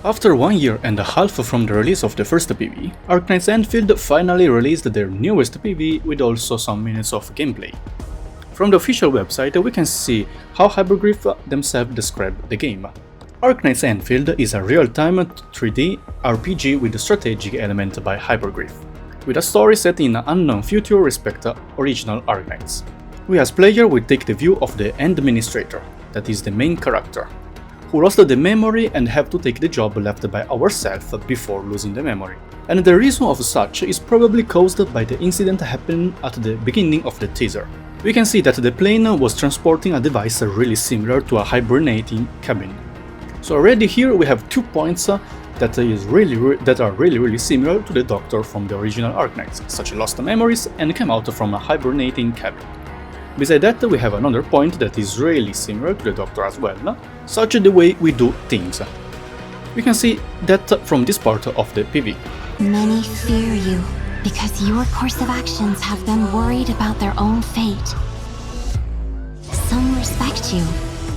After 1 year and a half from the release of the first PV, Arknights Endfield finally released their newest PV with also some minutes of gameplay. From the official website we can see how Hypergriff themselves describe the game. Arknights Endfield is a real-time 3D RPG with a strategic element by Hypergriff, with a story set in an unknown future respect original Arknights. We as player will take the view of the Administrator, that is the main character, who lost the memory and have to take the job left by ourselves before losing the memory. And the reason of such is probably caused by the incident happening at the beginning of the teaser. We can see that the plane was transporting a device really similar to a hibernating cabin. So already here we have 2 points that are really similar to the Doctor from the original Arknights, such lost memories and came out from a hibernating cabin. Beside that, we have another point that is really similar to the Doctor as well, such the way we do things. We can see that from this part of the PV. Many fear you, because your course of actions have them worried about their own fate. Some respect you,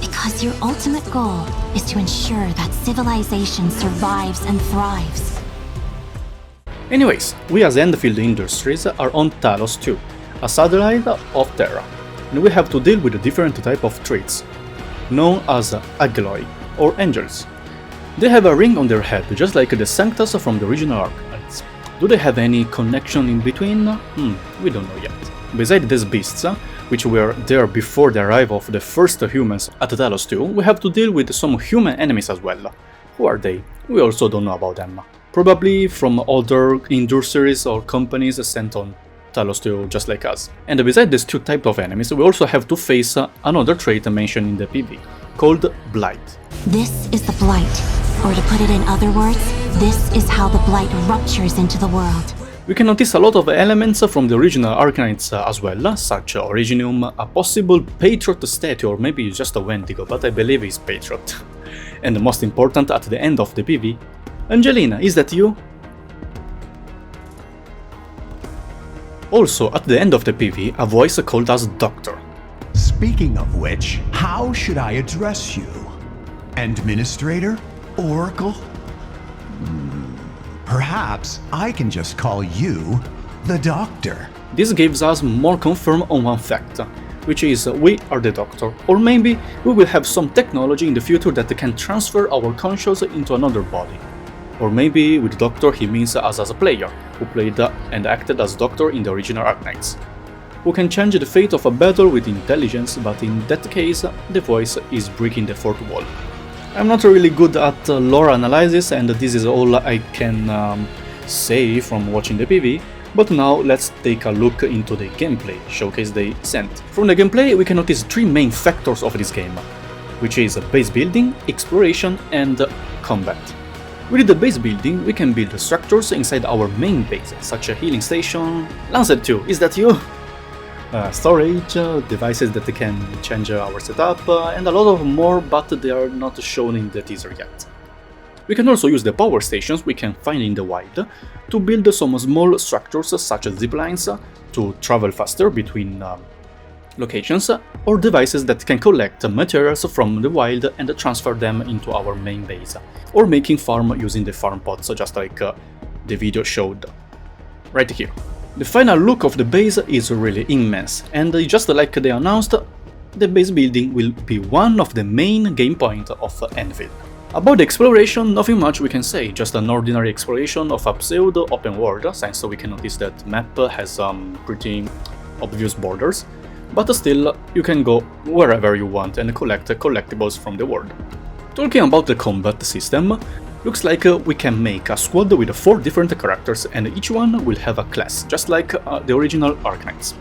because your ultimate goal is to ensure that civilization survives and thrives. Anyways, we as Endfield Industries are on Talos 2, a satellite of Terra, and we have to deal with a different type of traits, known as Agloi, or angels. They have a ring on their head, just like the Sanctus from the original Arknights. Do they have any connection in between? We don't know yet. Beside these beasts, which were there before the arrival of the first humans at Talos 2, we have to deal with some human enemies as well. Who are they? We also don't know about them. Probably from other industries or companies sent on Talos 2 just like us. And beside these 2 types of enemies, we also have to face another trait mentioned in the PV, called Blight. This is the Blight, or to put it in other words, this is how the Blight ruptures into the world. We can notice a lot of elements from the original Arknights as well, such Originium, a possible Patriot statue, or maybe just a Wendigo, but I believe he's Patriot. And most important, at the end of the PV, Angelina, is that you? Also, at the end of the PV, a voice called us Doctor. Speaking of which, how should I address you? Administrator? Oracle? Perhaps I can just call you the Doctor. This gives us more confirm on one fact, which is we are the Doctor, or maybe we will have some technology in the future that can transfer our conscience into another body. Or maybe with Doctor he means us as a player, who played and acted as Doctor in the original Arknights, who can change the fate of a battle with intelligence, but in that case the voice is breaking the fourth wall. I'm not really good at lore analysis, and this is all I can say from watching the PV, but now let's take a look into the gameplay showcase they sent. From the gameplay we can notice 3 main factors of this game, which is base building, exploration and combat. With the base building we can build structures inside our main base, such a healing station, Lancet 2, is that you? Storage, devices that can change our setup, and a lot of more, but they are not shown in the teaser yet. We can also use the power stations we can find in the wild to build some small structures such as ziplines to travel faster between locations, or devices that can collect materials from the wild and transfer them into our main base, or making farm using the farm pods, just like the video showed right here. The final look of the base is really immense, and just like they announced, the base building will be one of the main game points of Endfield. About the exploration, nothing much we can say, just an ordinary exploration of a pseudo open world, since we can notice that map has some pretty obvious borders, but still you can go wherever you want and collect collectibles from the world. Talking about the combat system, looks like we can make a squad with 4 different characters, and each one will have a class, just like the original Arknights.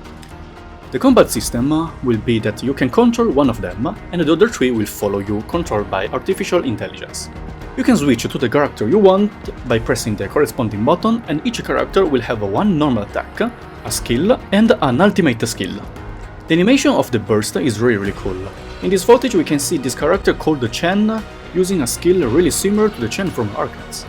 The combat system will be that you can control one of them, and the other 3 will follow you, controlled by artificial intelligence. You can switch to the character you want by pressing the corresponding button, and each character will have one normal attack, a skill, and an ultimate skill. The animation of the burst is really cool. In this footage we can see this character called Chen using a skill really similar to the Chen from Arknights.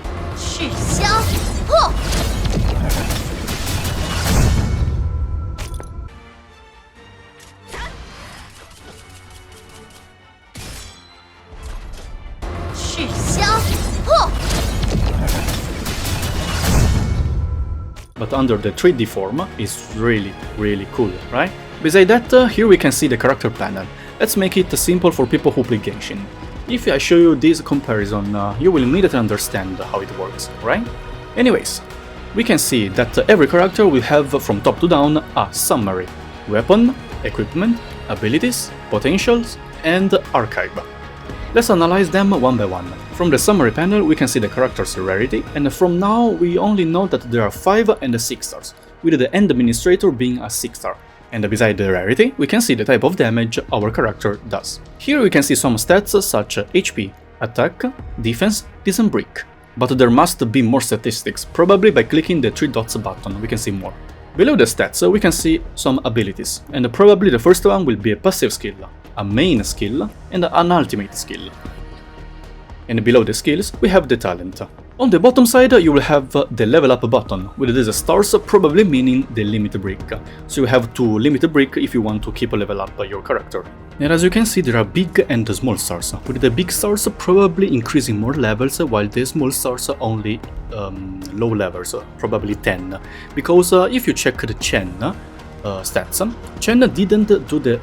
but under the 3D form is really cool, right? Beside that, here we can see the character panel. Let's make it simple for people who play Genshin. If I show you this comparison, you will immediately understand how it works, right? Anyways, we can see that every character will have from top to down a summary: weapon, equipment, abilities, potentials, and archive. Let's analyze them one by one. From the summary panel we can see the character's rarity, and from now we only know that there are 5 and 6 stars, with the End Administrator being a 6 star. And beside the rarity, we can see the type of damage our character does. Here we can see some stats such as HP, attack, defense, and brick. But there must be more statistics, probably by clicking the 3 dots button we can see more. Below the stats we can see some abilities, and probably the first one will be a passive skill, a main skill, and an ultimate skill. And below the skills we have the talent. On the bottom side you will have the level up button, with these stars probably meaning the limit brick, so you have to limit brick if you want to keep a level up your character. And as you can see there are big and small stars, with the big stars probably increasing more levels while the small stars only low levels, probably 10, because if you check the Chen stats, Chen didn't do the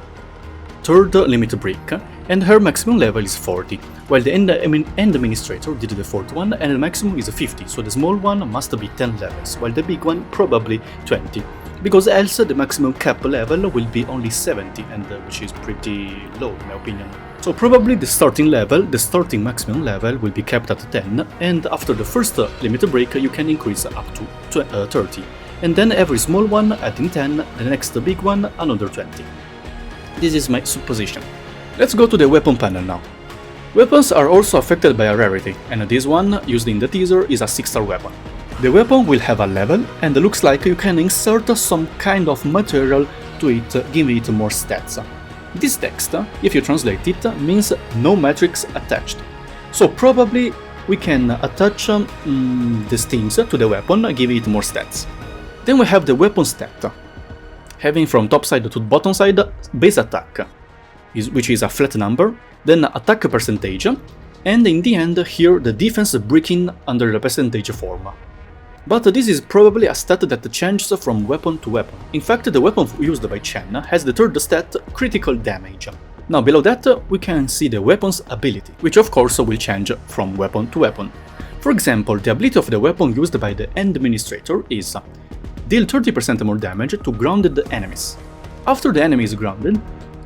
third limit brick, and her maximum level is 40, while the End Administrator did the fourth one and the maximum is 50, so the small one must be 10 levels, while the big one probably 20, because else the maximum cap level will be only 70, and which is pretty low in my opinion. So probably the starting maximum level will be kept at 10, and after the first limit break you can increase up to 30, and then every small one adding 10, the next big one another 20. This is my supposition. Let's go to the weapon panel now. Weapons are also affected by a rarity, and this one, used in the teaser, is a 6-star weapon. The weapon will have a level, and looks like you can insert some kind of material to it, giving it more stats. This text, if you translate it, means no matrix attached. So probably we can attach the steams to the weapon, giving it more stats. Then we have the weapon stat, having from top side to bottom side base attack, which is a flat number, then attack percentage, and in the end here the defense breaking under the percentage form. But this is probably a stat that changes from weapon to weapon. In fact, the weapon used by Chen has the third stat, critical damage. Now below that we can see the weapon's ability, which of course will change from weapon to weapon. For example, the ability of the weapon used by the End Administrator is deal 30% more damage to grounded enemies. After the enemy is grounded,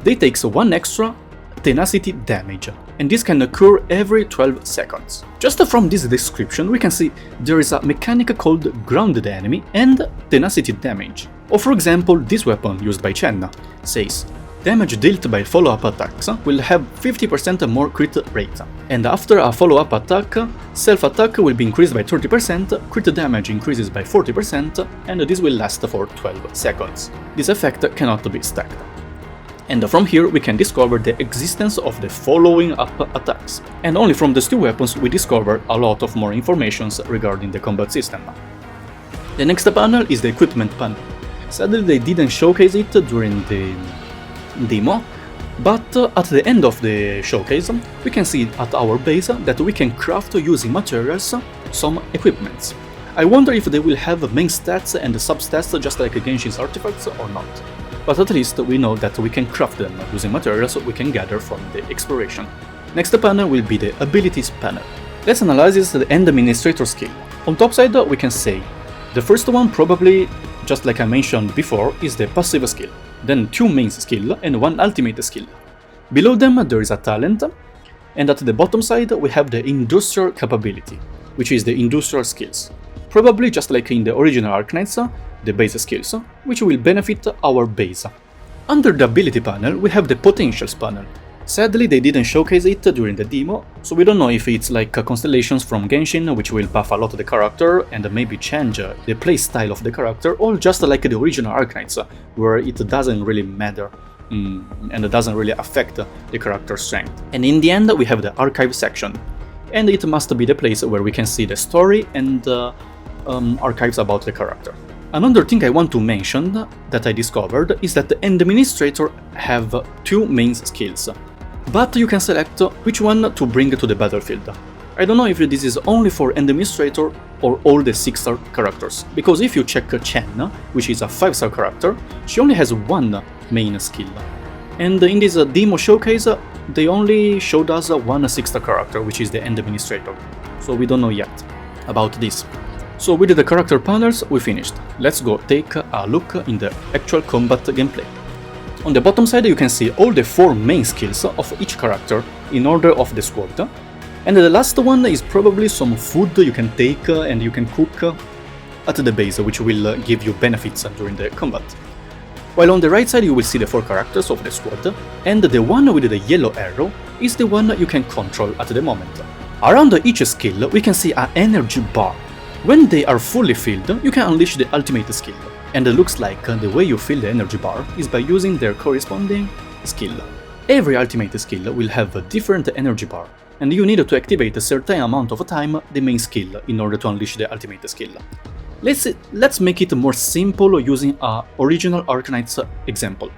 they take 1 extra tenacity damage, and this can occur every 12 seconds. Just from this description we can see there is a mechanic called grounded enemy and tenacity damage. Or for example, this weapon used by Chen says damage dealt by follow-up attacks will have 50% more crit rate, and after a follow-up attack, self-attack will be increased by 30%, crit damage increases by 40%, and this will last for 12 seconds. This effect cannot be stacked. And from here we can discover the existence of the following up attacks, and only from these two weapons we discover a lot of more information regarding the combat system. The next panel is the equipment panel. Sadly they didn't showcase it during the demo, but at the end of the showcase we can see at our base that we can craft using materials some equipments. I wonder if they will have main stats and substats just like Genshin's artifacts or not, but at least we know that we can craft them using materials we can gather from the exploration. Next panel will be the abilities panel. Let's analyze the End Administrator skill. On top side we can say the first one, probably just like I mentioned before, is the passive skill, then 2 main skill and 1 ultimate skill. Below them there is a talent, and at the bottom side we have the industrial capability, which is the industrial skills. Probably just like in the original Arknights, the base skills, which will benefit our base. Under the ability panel we have the potentials panel. Sadly they didn't showcase it during the demo, so we don't know if it's like constellations from Genshin, which will buff a lot the character and maybe change the playstyle of the character, or just like the original Arknights, where it doesn't really matter and it doesn't really affect the character's strength. And in the end we have the archive section, and it must be the place where we can see the story and archives about the character. Another thing I want to mention that I discovered is that the End Administrator have 2 main skills, but you can select which one to bring to the battlefield. I don't know if this is only for End Administrator or all the 6-star characters, because if you check Chen, which is a 5-star character, she only has one main skill. And in this demo showcase, they only showed us one 6-star character, which is the End Administrator, so we don't know yet about this. So with the character panels we finished. Let's go take a look in the actual combat gameplay. On the bottom side you can see all the 4 main skills of each character in order of the squad. And the last one is probably some food you can take and you can cook at the base, which will give you benefits during the combat. While on the right side you will see the 4 characters of the squad, and the one with the yellow arrow is the one you can control at the moment. Around each skill we can see an energy bar. When they are fully filled, you can unleash the ultimate skill, and it looks like the way you fill the energy bar is by using their corresponding skill. Every ultimate skill will have a different energy bar, and you need to activate a certain amount of time the main skill in order to unleash the ultimate skill. Let's make it more simple using a original Arknights example.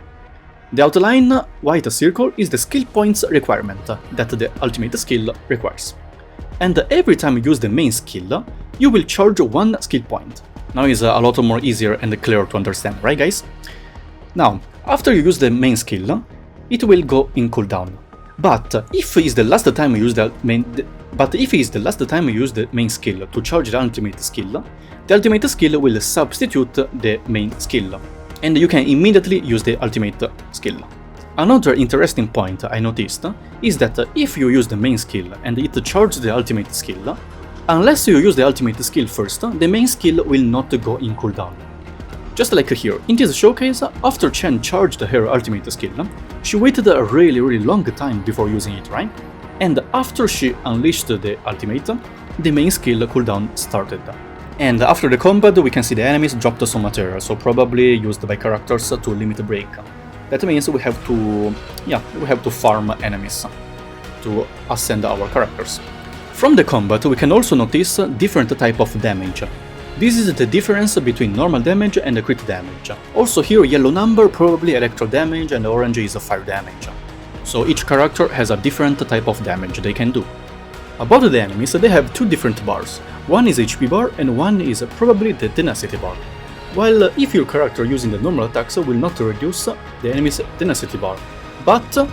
The outline white circle is the skill points requirement that the ultimate skill requires. And every time you use the main skill, you will charge 1 skill point. Now is a lot more easier and clearer to understand, right guys? Now, after you use the main skill, it will go in cooldown. But if it is the last time you use the main skill to charge the ultimate skill will substitute the main skill, and you can immediately use the ultimate skill. Another interesting point I noticed is that if you use the main skill and it charges the ultimate skill, unless you use the ultimate skill first, the main skill will not go in cooldown. Just like here, in this showcase, after Chen charged her ultimate skill, she waited a really long time before using it, right? And after she unleashed the ultimate, the main skill cooldown started. And after the combat we can see the enemies dropped some material, so probably used by characters to limit break. That means we have to farm enemies to ascend our characters. From the combat we can also notice different type of damage. This is the difference between normal damage and crit damage. Also here yellow number probably electro damage and orange is fire damage. So each character has a different type of damage they can do. About the enemies, they have 2 different bars. One is HP bar and one is probably the tenacity bar. While if your character using the normal attacks will not reduce the enemy's tenacity bar, but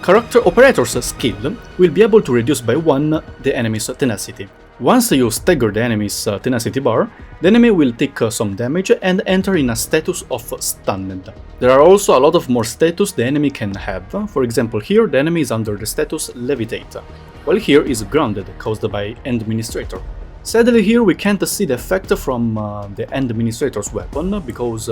character operator's skill will be able to reduce by 1 the enemy's tenacity. Once you stagger the enemy's tenacity bar, the enemy will take some damage and enter in a status of stunned. There are also a lot of more status the enemy can have. For example, here the enemy is under the status levitate, while here is grounded, caused by End Administrator. Sadly here we can't see the effect from the End Administrator's weapon, because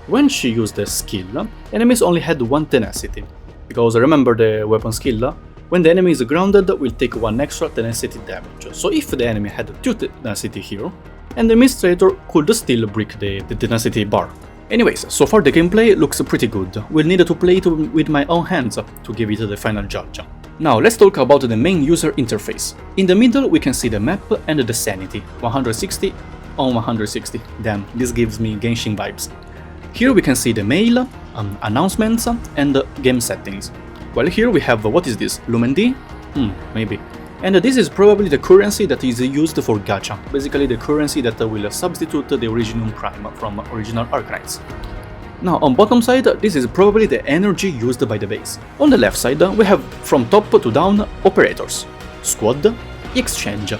when she used the skill, enemies only had 1 tenacity. Because remember the weapon skill, when the enemy is grounded will take 1 extra tenacity damage. So if the enemy had 2 tenacity here, and the Administrator could still break the tenacity bar. Anyways, so far the gameplay looks pretty good. We'll need to play it with my own hands to give it the final judge. Now let's talk about the main user interface. In the middle we can see the map and the sanity, 160 on 160. Damn, this gives me Genshin vibes. Here we can see the mail, announcements and game settings. While here we have, what is this, Lumen D? Maybe. And this is probably the currency that is used for Gacha, basically the currency that will substitute the Originum Prime from original Arknights. Now on bottom side, this is probably the energy used by the base. On the left side we have from top to down operators, squad, exchange.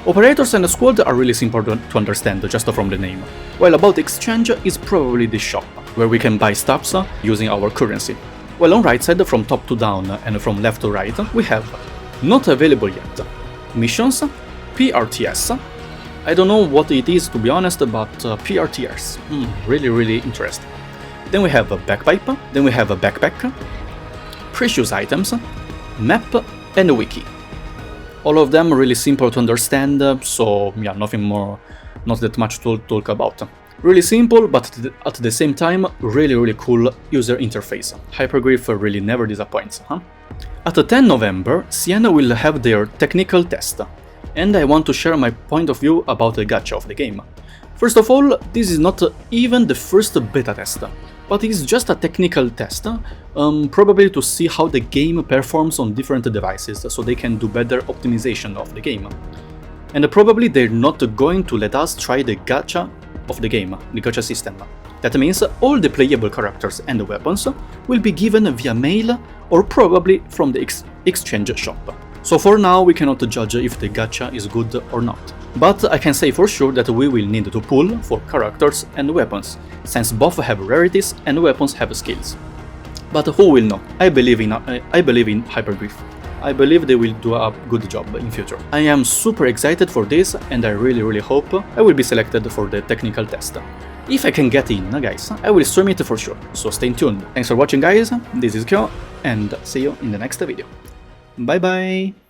Operators and squad are really simple to understand just from the name, while about exchange is probably the shop, where we can buy stuffs using our currency. While on right side from top to down and from left to right we have not available yet missions, PRTS. I don't know what it is to be honest, but PRTS, really interesting. Then we have a backpipe, then we have a backpack, precious items, map and a wiki. All of them really simple to understand, so yeah, nothing more, not that much to talk about. Really simple, but at the same time really cool user interface. Hyperglyph really never disappoints, huh? At 10 November, Siena will have their technical test, and I want to share my point of view about the gacha of the game. First of all, this is not even the first beta test, but it is just a technical test, probably to see how the game performs on different devices, so they can do better optimization of the game. And probably they're not going to let us try the gacha of the game, the gacha system. That means all the playable characters and the weapons will be given via mail or probably from the exchange shop. So for now we cannot judge if the gacha is good or not. But I can say for sure that we will need to pull for characters and weapons, since both have rarities and weapons have skills. But who will know? I believe in Hypergriff. I believe they will do a good job in future. I am super excited for this and I really hope I will be selected for the technical test. If I can get in, guys, I will stream it for sure, so stay tuned. Thanks for watching, guys, this is Kyo, and see you in the next video. Bye bye!